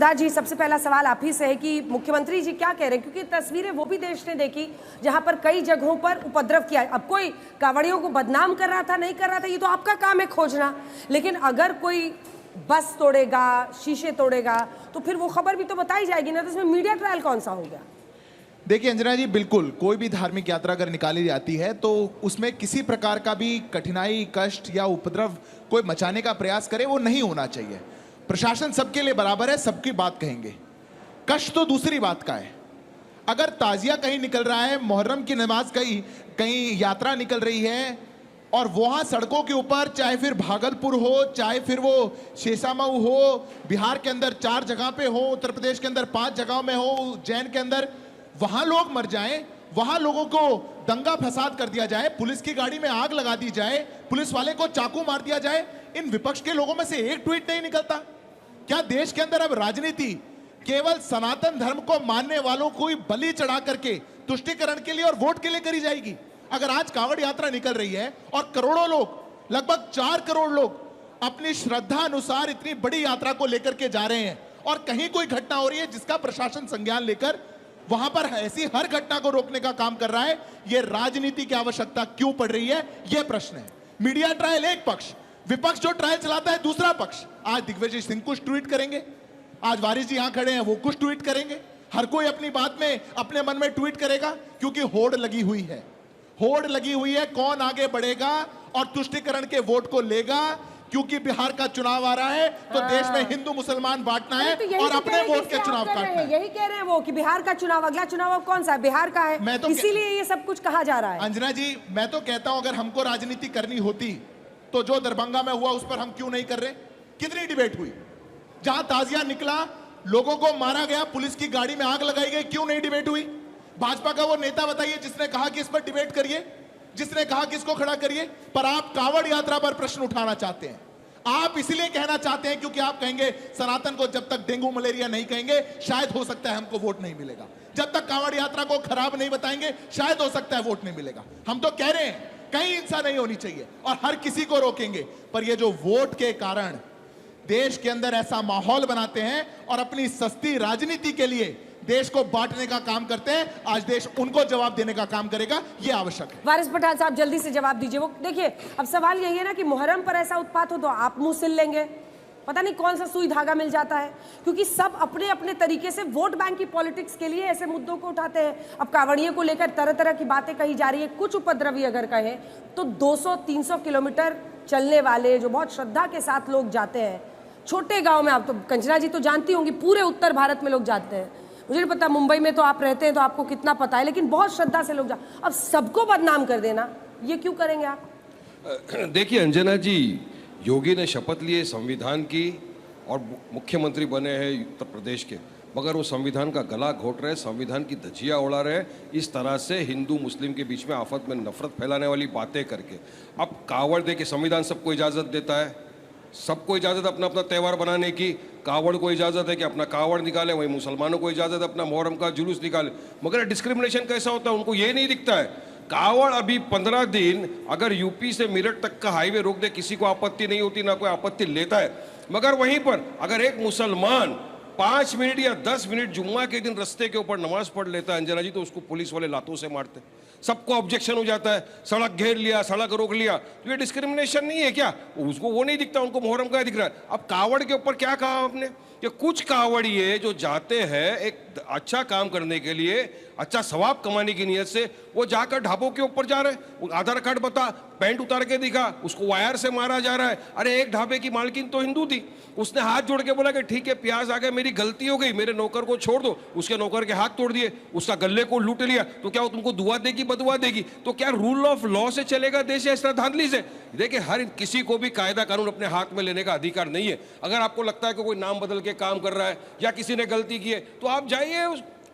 सिद्धार्थ जी, सबसे पहला सवाल आप ही से है कि मुख्यमंत्री जी क्या कह रहे हैं, क्योंकि तस्वीरें वो भी देश ने देखी जहां पर कई जगहों पर उपद्रव किया। अब कोई कांवड़ियों को बदनाम कर रहा था, नहीं कर रहा था, ये तो आपका काम है खोजना, लेकिन अगर कोई बस तोड़ेगा, शीशे तोड़ेगा, तो फिर वो खबर भी तो बताई जाएगी ना, तो इसमें मीडिया ट्रायल कौन सा हो गया? देखिए अंजना जी, बिल्कुल कोई भी धार्मिक यात्रा अगर निकाली जाती है तो उसमें किसी प्रकार का भी कठिनाई, कष्ट या उपद्रव कोई मचाने का प्रयास करे, वो नहीं होना चाहिए। प्रशासन सबके लिए बराबर है, सबकी बात कहेंगे। कष्ट तो दूसरी बात का है। अगर ताजिया कहीं निकल रहा है, मुहर्रम की नमाज कहीं यात्रा निकल रही है और वहां सड़कों के ऊपर, चाहे फिर भागलपुर हो, चाहे फिर वो शेषामऊ हो, बिहार के अंदर 4 जगह पे हो, उत्तर प्रदेश के अंदर 5 जगहों में हो, उज्जैन के अंदर, वहां लोग मर जाएं, वहां लोगों को दंगा फसाद कर दिया जाए, पुलिस की गाड़ी में आग लगा दी जाए, पुलिस वाले को चाकू मार दिया जाए, इन विपक्ष के लोगों में से एक ट्वीट नहीं निकलता? क्या देश के अंदर अब राजनीति केवल सनातन धर्म को मानने वालों को ही बलि चढ़ा करके तुष्टीकरण के लिए और वोट के लिए करी जाएगी? अगर आज कांवड़ यात्रा निकल रही है और करोड़ों लोग, लगभग 4 करोड़ लोग अपनी श्रद्धा अनुसार इतनी बड़ी यात्रा को लेकर के जा रहे हैं और कहीं कोई घटना हो रही है जिसका प्रशासन संज्ञान लेकर वहां पर ऐसी हर घटना को रोकने का काम कर रहा है, यह राजनीति की आवश्यकता क्यों पड़ रही है, यह प्रश्न है। मीडिया ट्रायल एक पक्ष, विपक्ष जो ट्रायल चलाता है दूसरा पक्ष। आज दिग्विजय सिंह कुछ ट्वीट करेंगे, आज वारिस जी यहां खड़े हैं, वो कुछ ट्वीट करेंगे, हर कोई अपनी बात में, अपने मन में ट्वीट करेगा, क्योंकि होड़ लगी हुई है। होड़ लगी हुई है, कौन आगे बढ़ेगा और तुष्टीकरण के वोट को लेगा, क्योंकि बिहार का चुनाव आ रहा है तो देश में हिंदू मुसलमान बांटना है और तो अपने वोट के चुनाव काटना है। यही कह रहे हैं वो कि बिहार का चुनाव, अगला चुनाव अब कौन सा है, बिहार का है, तो इसीलिए ये सब कुछ कहा जा रहा है। अंजना जी, मैं तो कहता हूं अगर हमको राजनीति करनी होती तो जो दरभंगा में हुआ उस पर हम क्यों नहीं कर रहे? कितनी डिबेट हुई, जहां ताजिया निकला, लोगों को मारा गया, पुलिस की गाड़ी में आग लगाई गई, क्यों नहीं डिबेट हुई? भाजपा का वो नेता बताइए जिसने कहा कि इस पर डिबेट करिए, जिसने कहा कि इसको खड़ा करिए। पर आप कांवड़ यात्रा पर प्रश्न उठाना चाहते हैं। आप इसलिए कहना चाहते हैं क्योंकि आप कहेंगे सनातन को जब तक डेंगू मलेरिया नहीं कहेंगे शायद हो सकता है हमको वोट नहीं मिलेगा, जब तक कांवड़ यात्रा को खराब नहीं बताएंगे शायद हो सकता है वोट नहीं मिलेगा। हम तो कह रहे हैं कहीं हिंसा नहीं होनी चाहिए और हर किसी को रोकेंगे, पर ये जो वोट के कारण देश के अंदर ऐसा माहौल बनाते हैं और अपनी सस्ती राजनीति के लिए देश को बांटने का काम करते हैं, आज देश उनको जवाब देने का काम करेगा, ये आवश्यक है। वारिस पठान साहब जल्दी से जवाब दीजिए। वो देखिए, अब सवाल यही है ना कि मुहर्रम पर ऐसा उत्पात हो तो आप मुंह सिल लेंगे, पता नहीं कौन सा सुई धागा मिल जाता है, क्योंकि सब अपने अपने तरीके से वोट बैंक की पॉलिटिक्स के लिए ऐसे मुद्दों को उठाते हैं। अब कांवड़ियों को लेकर तरह तरह की बातें कही जा रही है। कुछ उपद्रवी अगर कहे तो 200-300 किलोमीटर चलने वाले जो बहुत श्रद्धा के साथ लोग जाते हैं, छोटे गाँव में, आप तो कंचना जी तो जानती होंगी, पूरे उत्तर भारत में लोग जाते हैं, मुझे नहीं पता मुंबई में तो आप रहते हैं तो आपको कितना पता है, लेकिन बहुत श्रद्धा से लोग अब सबको बदनाम कर देना, ये क्यों करेंगे आप? देखिए अंजना जी, योगी ने शपथ ली है संविधान की और मुख्यमंत्री बने हैं उत्तर प्रदेश के, मगर वो संविधान का गला घोट रहे, संविधान की धज्जियां उड़ा रहे, इस तरह से हिंदू मुस्लिम के बीच में आफत में नफरत फैलाने वाली बातें करके। अब कावड़ देखिए, संविधान सबको इजाज़त देता है, सबको इजाज़त अपना अपना त्यौहार बनाने की, कावड़ को इजाज़त है कि अपना कावड़ निकाले, वही मुसलमानों को इजाज़त है अपना मुहर्रम का जुलूस निकाले, मगर डिस्क्रिमिनेशन कैसा होता है उनको ये नहीं दिखता है। कावड़ अभी 15 दिन अगर यूपी से मेरठ तक का हाईवे रोक दे, किसी को आपत्ति नहीं होती, ना कोई आपत्ति लेता है, मगर वहीं पर अगर एक मुसलमान 5 मिनट या 10 मिनट जुम्मा के दिन रस्ते के ऊपर नमाज पढ़ लेता है अंजना जी, तो उसको पुलिस वाले लातों से मारते, सबको ऑब्जेक्शन हो जाता है, सड़क घेर लिया, सड़क रोक लिया, तो ये डिस्क्रिमिनेशन नहीं है क्या? उसको वो नहीं दिखता, उनको मुहर्रम का दिख रहा है। अब कावड़ के ऊपर क्या कहा आपने कि कुछ कावड़िए जो जाते हैं एक अच्छा काम करने के लिए, अच्छा सवाब कमाने की नीयत से, वो जाकर ढाबों के ऊपर जा रहे हैं, आधार कार्ड बता, पैंट उतार के दिखा, उसको वायर से मारा जा रहा है। अरे एक ढाबे की मालकिन तो हिंदू थी, उसने हाथ जोड़ के बोला कि ठीक है प्याज आ गए, मेरी गलती हो गई, मेरे नौकर को छोड़ दो, उसके नौकर के हाथ तोड़ दिए, उसका गले को लूट लिया, तो क्या वो तुमको दुआ देगी, बदुआ देगी? तो क्या रूल ऑफ लॉ से चलेगा देश या श्रद्धांजलि से? देखिए, हर किसी को भी कायदा कानून अपने हाथ में लेने का अधिकार नहीं है। अगर आपको लगता है कि कोई नाम बदल के काम कर रहा है या किसी ने गलती की है, तो आप जाइए,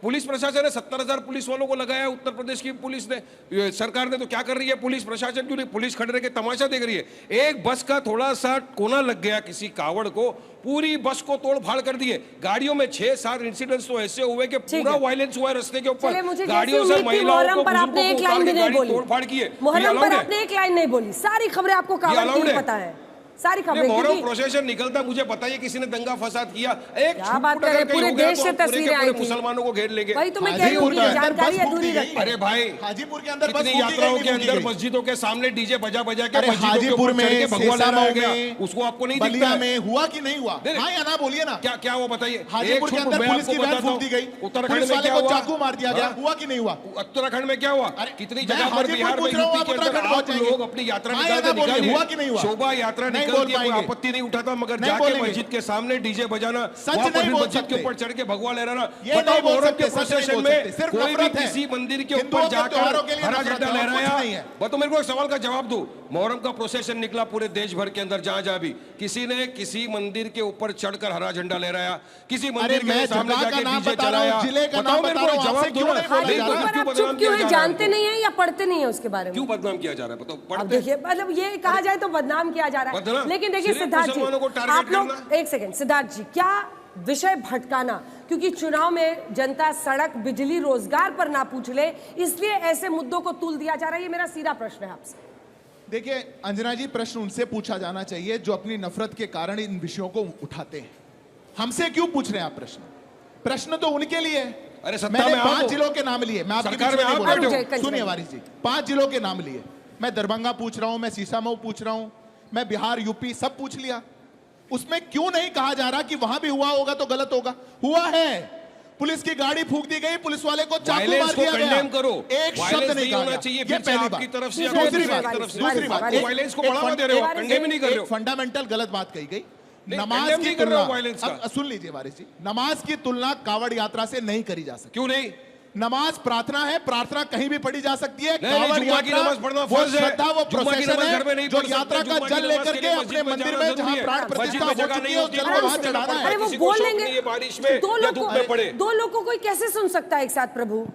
पुलिस प्रशासन ने 70,000 पुलिस वालों को लगाया, उत्तर प्रदेश की पुलिस ने, सरकार ने, तो क्या कर रही है पुलिस प्रशासन? क्यों नहीं? पुलिस खड़े रह के तमाशा देख रही है। एक बस का थोड़ा सा कोना लग गया किसी कावड़ को, पूरी बस को तोड़ फाड़ कर दिए। गाड़ियों में 6-7 इंसिडेंट्स तो ऐसे हुए कि पूरा वायलेंस हुआ है रास्ते के ऊपर, गाड़ियों से महिलाओं को, आपने एक लाइन भी नहीं बोली, तोड़ फाड़ किए। मुहर्रम पर आपने एक लाइन नहीं बोली, सारी खबरें आपको कावड़ की पता है। सारी खबरें। मोहर्रम क्योंकि प्रोसेशन निकलता, मुझे बताइए किसी ने दंगा फसाद किया? एक क्या बात कर रहे हैं, पूरे देश से तस्वीरें आई थी, मुसलमानों को घेर लेंगे। वही तो मैं कह रही हूँ, जानकारी अधूरी रखते हैं। अरे भाई, हाजीपुर के अंदर कितनी यात्राओं के अंदर मस्जिदों के सामने डीजे बजा बजा के हाजीपुर में, भगवान हो गया, उसको आपको नहीं दिखता में हुआ कि नहीं हुआ? हाँ या ना बोलिए ना। क्या क्या वो बताइए। हाजीपुर के अंदर पुलिस की वैन फूंक दी गई, उत्तराखंड में क्या हुआ? चाकू मार दिया गया, हुआ कि नहीं हुआ? उत्तराखंड में क्या हुआ? कितनी जगह पर बिहार में, यूपी के अंदर आप लोग अपनी यात्रा निकालिए, हुआ कि नहीं हुआ? शोभा यात्रा निकलती है, कोई आपत्ति नहीं उठाता, मगर जाके मस्जिद के सामने डीजे बजाना, मस्जिद के ऊपर चढ़ के भगवा लहराना। बताओ, मुहर्रम के प्रोसेशन में कोई भी किसी मंदिर के ऊपर जाकर हरा झंडा लहराया? बताओ मेरे को, एक सवाल का जवाब दो। मुहर्रम का प्रोसेशन निकला पूरे देश भर के अंदर, जहां जहां भी किसी ने किसी मंदिर के ऊपर चढ़कर हरा झंडा लहराया, किसी मंदिर के सामने जाके डीजे चलाया? बताओ मेरे को, जवाब दो ना। चुप क्यों है? जानते नहीं है या पढ़ते नहीं है उसके बारे में? क्यों बदनाम किया जा रहा है? बताओ। देखिए, मतलब ये कहा जाए तो बदनाम किया जा रहा है, लेकिन देखिए सिद्धार्थ जी, आप लोग एक सेकंड, सिद्धार्थ जी, क्या विषय भटकाना, क्योंकि चुनाव में जनता सड़क, बिजली, रोजगार पर ना पूछ ले, इसलिए ऐसे मुद्दों को तुल दिया जा रहा है। ये मेरा सीधा प्रश्न है आपसे। देखिए अंजना जी, प्रश्न उनसे पूछा जाना चाहिए जो अपनी नफरत के कारण इन विषयों को उठाते हैं। हमसे क्यों पूछ रहे हैं आप प्रश्न? प्रश्न तो उनके लिए है। अरे मैंने 5 जिलों के नाम लिए, मैं आपकी सुनिए वारिस जी, 5 जिलों के नाम लिए। मैं दरभंगा पूछ रहा हूं, मैं सीसामऊ पूछ रहा हूं, मैं बिहार, यूपी सब पूछ लिया। उसमें क्यों नहीं कहा जा रहा कि वहां भी हुआ होगा तो गलत होगा? हुआ है, पुलिस की गाड़ी फूंक दी गई, पुलिस वाले को चाकू मार दिया गया। करो, एक शब्द नहीं होना चाहिए। ये पहली बात। दूसरी बात, वायलेंस को बढ़ावा दे रहे हो, कंडेम नहीं कर रहे हो। फंडामेंटल गलत बात कही गई। नमाज की तुलना, सुन लीजिए वारिस जी, नमाज की तुलना कावड़ यात्रा से नहीं करी जा सकती। क्यों नहीं? नमाज प्रार्थना है, प्रार्थना कहीं भी पढ़ी जा सकती है। कावड़ यात्रा वो श्रद्धा, वो प्रोसेशन है जो यात्रा का जल लेकर के अपने मंदिर में जहां प्राण प्रतिष्ठा हो चुकी है उस जल को वहां चढ़ाना है। अरे वो बोल लेंगे, बारिश में दो लोग को कोई कैसे सुन सकता है एक साथ? प्रभु,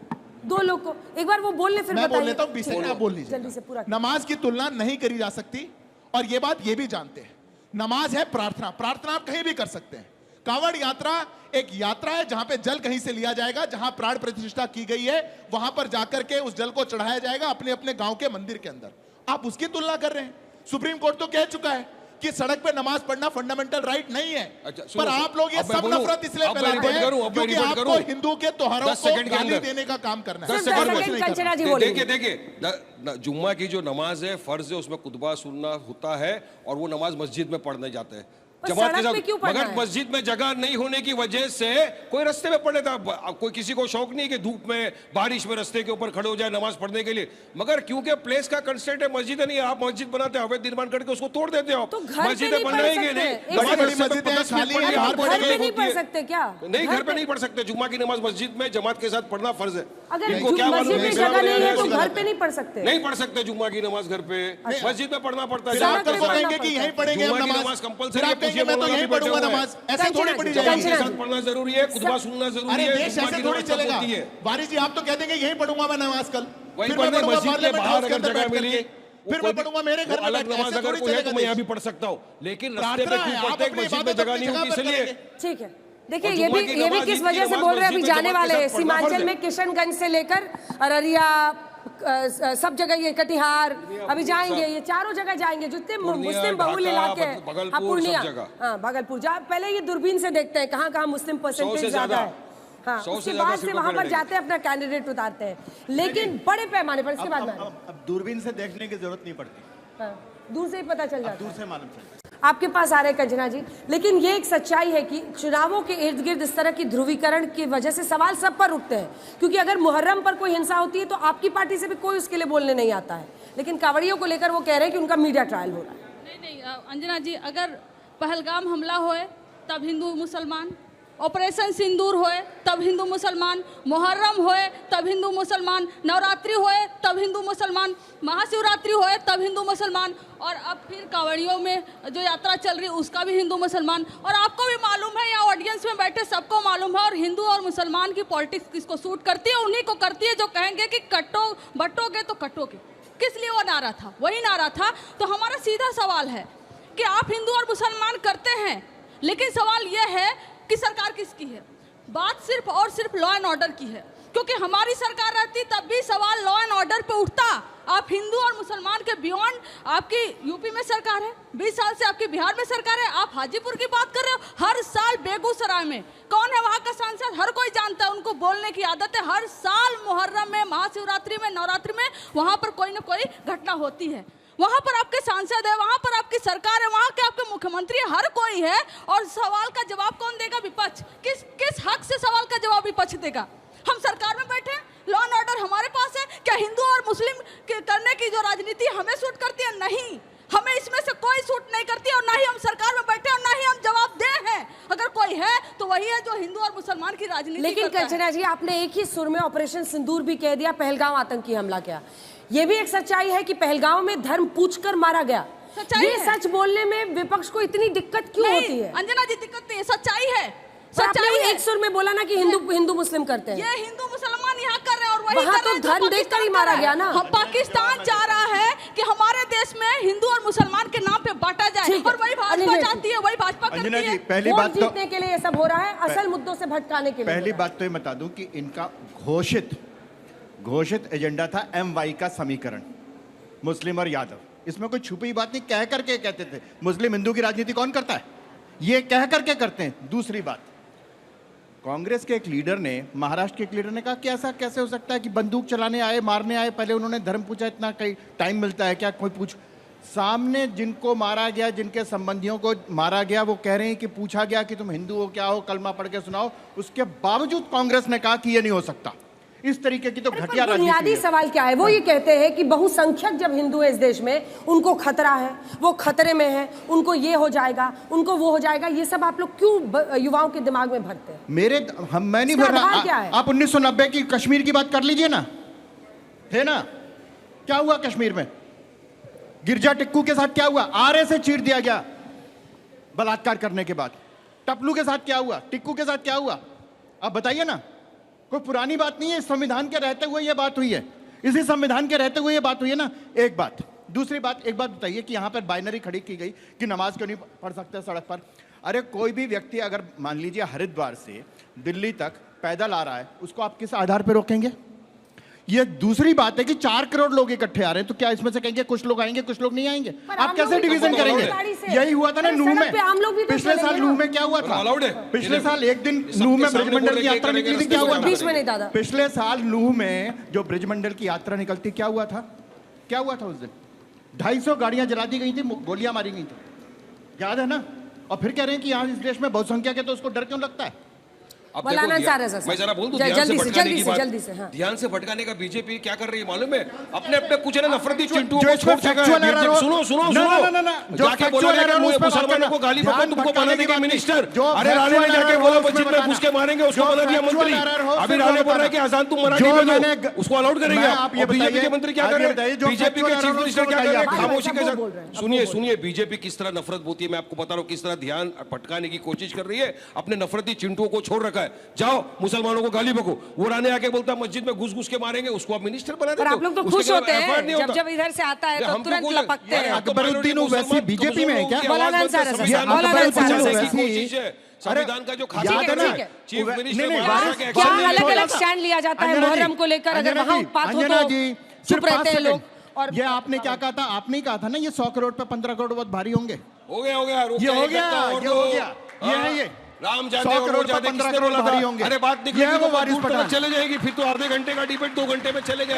दो लोग को एक बार वो बोल ले, फिर मैं बोल लेता हूं, बीच में आप बोल लीजिए। जल्दी से पूरा। नमाज की तुलना नहीं करी जा सकती, और ये बात ये भी जानते हैं। नमाज है प्रार्थना, प्रार्थना आप कहीं भी कर सकते हैं। कावड़ यात्रा एक यात्रा है जहां पे जल कहीं से लिया जाएगा, जहां प्राण प्रतिष्ठा की गई है वहां पर जाकर के उस जल को चढ़ाया जाएगा अपने अपने गांव के मंदिर के अंदर। आप उसकी तुलना कर रहे हैं। सुप्रीम कोर्ट तो कह चुका है कि सड़क पे नमाज पढ़ना फंडामेंटल राइट नहीं है। पर आप लोग ये सब नफरत इसलिए फैलाते हैं क्योंकि आपको हिंदू के त्योहारों को गाली देने का काम करना है। देखिए, जुम्मा की जो नमाज है, फर्ज है, उसमें खुतबा सुनना होता है और वो नमाज मस्जिद में पढ़ने जाते हैं जमात के साथ। मगर मस्जिद में जगह नहीं होने की वजह से कोई रास्ते में पढ़ लेता। कोई किसी को शौक नहीं कि धूप में, बारिश में रास्ते के ऊपर खड़े हो जाए नमाज पढ़ने के लिए। मगर क्योंकि प्लेस का कंस्ट्रेंट है, मस्जिद नहीं है, आप मस्जिद बनाते हो, अवैध निर्माण करके उसको तोड़ देते हो। मस्जिदें बनाएंगे नहीं, घर पे नहीं पढ़ सकते। जुम्मा की नमाज मस्जिद में जमात के साथ पढ़ना फर्ज है। अगर मस्जिद में जगह नहीं है तो घर पे नहीं पढ़ सकते। नहीं पढ़ सकते जुम्मा की नमाज घर पे, मस्जिद में पढ़ना पड़ता है। यहीं पढ़ेंगे नमाज कंपलसरी, मैं तो यहीं पढ़ूंगा नमाज, ऐसे थोड़ी पढ़ी जाएगी। पढ़ना जरूरी है, खुतबा सुनना जरूरी है। देश ऐसे थोड़ी चलेगा। वारिस जी, आप तो कह देंगे यहीं पढ़ूंगा मैं नमाज कल, फिर मैं पढ़ूंगा पार्लियामेंट हाउस के अंदर बैठ करके, फिर मैं पढ़ूंगा मेरे घर में अलग नमाज। अगर कोई है तो मैं यहाँ भी पढ़ सकता हूँ, लेकिन रास्ते पे क्यों पढ़ते हैं? मस्जिद में जगह नहीं होती इसलिए। ठीक है, देखिए ये भी किस वजह से बोल रहे हैं, अभी जाने वाले हैं सीमांचल में, किशनगंज से लेकर अररिया, सब जगह ये कटिहार, अभी जाएंगे, ये चारों जगह जाएंगे जितने मुस्लिम बहुल इलाके हैं। पूर्णिया, हाँ भागलपुर, पहले ये दूरबीन से देखते हैं कहाँ कहाँ मुस्लिम परसेंटेज ज्यादा है। हाँ, उसके बाद से वहां पर जाते हैं, अपना कैंडिडेट उतारते हैं, लेकिन बड़े पैमाने पर। इसके बाद अब दूरबीन से देखने की जरूरत नहीं पड़ती, दूर से ही पता चल जाता है, दूर से मालूम चलता है। आपके पास आ रहे हैं कंचना जी, लेकिन ये एक सच्चाई है कि चुनावों के इर्द गिर्द इस तरह की ध्रुवीकरण की वजह से सवाल सब पर उठते हैं। क्योंकि अगर मुहर्रम पर कोई हिंसा होती है तो आपकी पार्टी से भी कोई उसके लिए बोलने नहीं आता है, लेकिन कांवड़ियों को लेकर वो कह रहे हैं कि उनका मीडिया ट्रायल हो रहा है। नहीं अंजना जी, अगर पहलगाम हमला होए तब हिंदू मुसलमान, ऑपरेशन सिंदूर होए तब हिंदू मुसलमान, मुहर्रम होए तब हिंदू मुसलमान, नवरात्रि होए तब हिंदू मुसलमान, महाशिवरात्रि होए तब हिंदू मुसलमान, और अब फिर कांवड़ियों में जो यात्रा चल रही है उसका भी हिंदू मुसलमान। और आपको भी मालूम है, यहाँ ऑडियंस में बैठे सबको मालूम है, और हिंदू और मुसलमान की पॉलिटिक्स किसको सूट करती है? उन्हीं को करती है जो कहेंगे कि कटो बटोगे तो कटोगे। किस लिए वो नारा था? वही नारा था। तो हमारा सीधा सवाल है कि आप हिंदू और मुसलमान करते हैं, लेकिन सवाल यह है कि सरकार किसकी है? बात सिर्फ और सिर्फ लॉ एंड ऑर्डर की है। क्योंकि हमारी सरकार रहती तब भी सवाल लॉ एंड ऑर्डर पे उठता। आप हिंदू और मुसलमान के बियॉन्ड, आपकी यूपी में सरकार है, 20 साल से आपकी बिहार में सरकार है, आप हाजीपुर की बात कर रहे हो। हर साल बेगूसराय में कौन है वहां का सांसद, हर कोई जानता है, उनको बोलने की आदत है। हर साल मुहर्रम में, महाशिवरात्रि में, नवरात्रि में वहां पर कोई ना कोई घटना होती है। वहां पर आपके सांसद है, वहां पर आपकी सरकार है, वहां के आपके मुख्यमंत्री है, हर कोई है। और सवाल का जवाब कौन देगा? विपक्ष। किस हक से सवाल का जवाब विपक्ष देगा? हम सरकार में बैठे, लॉ एंड ऑर्डर हमारे पास है। क्या हिंदू और मुस्लिम करने की जो राजनीति हमें सूट करती है? नहीं, हमें इसमें से कोई सूट नहीं करती और ना ही हम सरकार में बैठे और ना ही हम जवाब दे हैं। अगर कोई है तो वही है जो हिंदू और मुसलमान की राजनीति लेकिन करता है। कंचना जी, आपने एक ही सुर में ऑपरेशन सिंदूर भी कह दिया, पहलगाम आतंकी हमला किया। ये भी एक सच्चाई है कि पहलगाम में धर्म पूछकर मारा गया। सच्चाई ये है। सच बोलने में विपक्ष को इतनी दिक्कत क्यों नहीं, होती है? अंजना जी, दिक्कत नहीं है, सच्चाई है। पर आपने सच्चाई है। एक सुर में बोला ना कि हिंदू मुस्लिम करते हैं। ये हिंदू मुसलमान यहाँ कर रहे हैं और वही वहाँ कर तो रहे हैं जो धर्म देखकर ही पाकिस्तान मारा कर रहा गया है। ना। हम पाकिस्तान चाह रहा है कि हमारे देश में हिंदू और मुसलमान के नाम पे बांटा जाए ठीक है। और वही भाजपा अनिल जी, चाहती है, वही भाजपा करती अंजना जी, है। पहली वोट बात तो जीतने के लिए ये सब हो रहा है, असल मुद्दों से भटकाने के लिए। पहली बात तो ये बता दूं कि इनका घोषित एजेंडा था MY का समीकरण, मुस्लिम और यादव। इसमें कोई छुपी बात नहीं, कह करके कहते थे। मुस्लिम हिंदू की राजनीति कौन करता है? ये कह करके करते हैं। दूसरी बात, कांग्रेस के एक लीडर ने, महाराष्ट्र के एक लीडर ने कहा कि ऐसा कैसे हो सकता है कि बंदूक चलाने आए, मारने आए, पहले उन्होंने धर्म पूछा, इतना कहीं टाइम मिलता है क्या? कोई पूछ, सामने जिनको मारा गया, जिनके संबंधियों को मारा गया, वो कह रहे हैं कि पूछा गया कि तुम हिंदू हो क्या हो, कलमा पढ़ के सुनाओ। उसके बावजूद कांग्रेस ने कहा कि ये नहीं हो सकता। इस तरीके की तो घटिया राजनीति बुनियादी है। सवाल क्या है? वो ये कहते हैं कि बहुसंख्यक जब हिंदू है इस देश में, उनको खतरा है, वो खतरे में है, उनको ये हो जाएगा, उनको वो हो जाएगा। ये सब आप लोग क्यों युवाओं के दिमाग में भरते हैं? मैं नहीं भर इसका आधार क्या रहा। है? आप 1990 की कश्मीर की बात कर लीजिए ना, थे ना? क्या हुआ कश्मीर में? गिरजा टिक्कू के साथ क्या हुआ? आरे से चीर दिया गया बलात्कार करने के बाद। टपलू के साथ क्या हुआ? टिक्कू के साथ क्या हुआ? आप बताइए ना। कोई पुरानी बात नहीं है, इस संविधान के रहते हुए ये बात हुई है, इसी संविधान के रहते हुए ये बात हुई है ना। एक बात। दूसरी बात, एक बात बताइए कि यहाँ पर बाइनरी खड़ी की गई कि नमाज क्यों नहीं पढ़ सकते सड़क पर? अरे कोई भी व्यक्ति अगर मान लीजिए हरिद्वार से दिल्ली तक पैदल आ रहा है, उसको आप किस आधार पर रोकेंगे? ये दूसरी बात है कि 4 करोड़ लोग इकट्ठे आ रहे हैं, तो क्या इसमें से कहेंगे कुछ लोग आएंगे कुछ लोग नहीं आएंगे? आप कैसे डिवीजन करेंगे? यही हुआ था ना नूह में। पिछले साल नूह में क्या हुआ था? पिछले साल एक दिन नूह में ब्रजमंडल की यात्रा निकली थी, क्या हुआ था? बीच में नहीं दादा। पिछले साल नूह में जो ब्रजमंडल की यात्रा निकलती, क्या हुआ था? क्या हुआ था उस दिन? 250 गाड़ियां जला दी गई थी, गोलियां मारी गई थी, याद है ना? और फिर कह रहे हैं कि यहाँ इस देश में बहुसंख्यक है तो उसको डर क्यों लगता है? अब मौलाना देखो, अंसार है सर। मैं जरा बोल दूं, जल्दी से, भटकाने की बात। जल्दी से, हाँ। ध्यान से भटकाने का बीजेपी क्या कर रही है मालूम है? अपने कुछ है ना नफरती चिंटू जो को इसमें छोड़ सका factual error है। हो- सुनो ना, ना, ना, ना, जो जाके बोला factual error हो उसमें बात मुसलमानों करना। को गाली ध्यान बको, तुमको भटकाने बना की देंगे बात नहीं। मिनिस्टर। जो अरे राणे ने factual जाके error बोला हो मस्जिद उसमें में बताना। घुस के मारेंगे, उसको जो बना दिया factual मंत्री। error हो अभी उसमें राणे बोल रहा है बताना। कि आजान तुम मराठी जो में दो, मैंने- उसको अलाउड करेंगे मैं आप ये बीजेपी बताइए, के मंत्री क्या आप कर ये रहे बताइए, हैं? जो बीजेपी के factual चीफ error हो मिनिस्टर उसको क्या कर रहे हैं? बताइए। खामोशी के अब वो बोल रहे हैं, साथ सुनिए बीजेपी किस तरह नफरत बोती है। मैं आपको बता रहा हूँ किस तरह ध्यान भटकाने की कोशिश कर रही है। अपने नफरती चिंटुओं को छोड़ रखा है। जाओ मुसलमानों को गाली बको। वो राणे आके बोलता मस्जिद में घुस के मारेंगे, उसको आप मिनिस्टर बना देते पर हो। आप लोग तो उसके खुश खिलाफ होते हैं एफआईआर नहीं होता। जब इधर से आता है तो हम तुरंत क्यों लपकते हैं। अकबरुद्दीन ओवैसी बीजेपी में है क्या? मौलाना अंसार है, संविधान मौलाना को अंसार है। बचाने की कोशिश है। संविधान का जो खासा याद है ना? ठीक है। चीफ नहीं, मिनिस्टर नहीं, महाराष्ट्र वारिस- के क्या एक्शन अलग लेने अलग को- स्टैंड लिया जाता है अंजना जी, मुहर्रम को लेकर? अगर अंजना वहाँ जी, उत्पात हो अंजना तो जी, चुप सिर्फ रहते 5 हैं लोग। सेकंड। और ये आपने क्या कहा था? आपने कहा था ना ये 100 करोड़ पे 15 करोड़ बहुत भारी होंगे। हो गया रुक ये जाइए, हो गया, इकट्ठा और ये दो। हो गया। ये हाँ, है ये। राम 100 जाते और करोड़ वो पे जाते 15 किसने करोड़ बोला भारी था? होंगे। अरे बात ये निकलेगी है वो तो वारिस दूर तक पठान। चले जाएगी, फिर तो आधे घंटे का डिबेट 2 घंटे में चले जाएगा।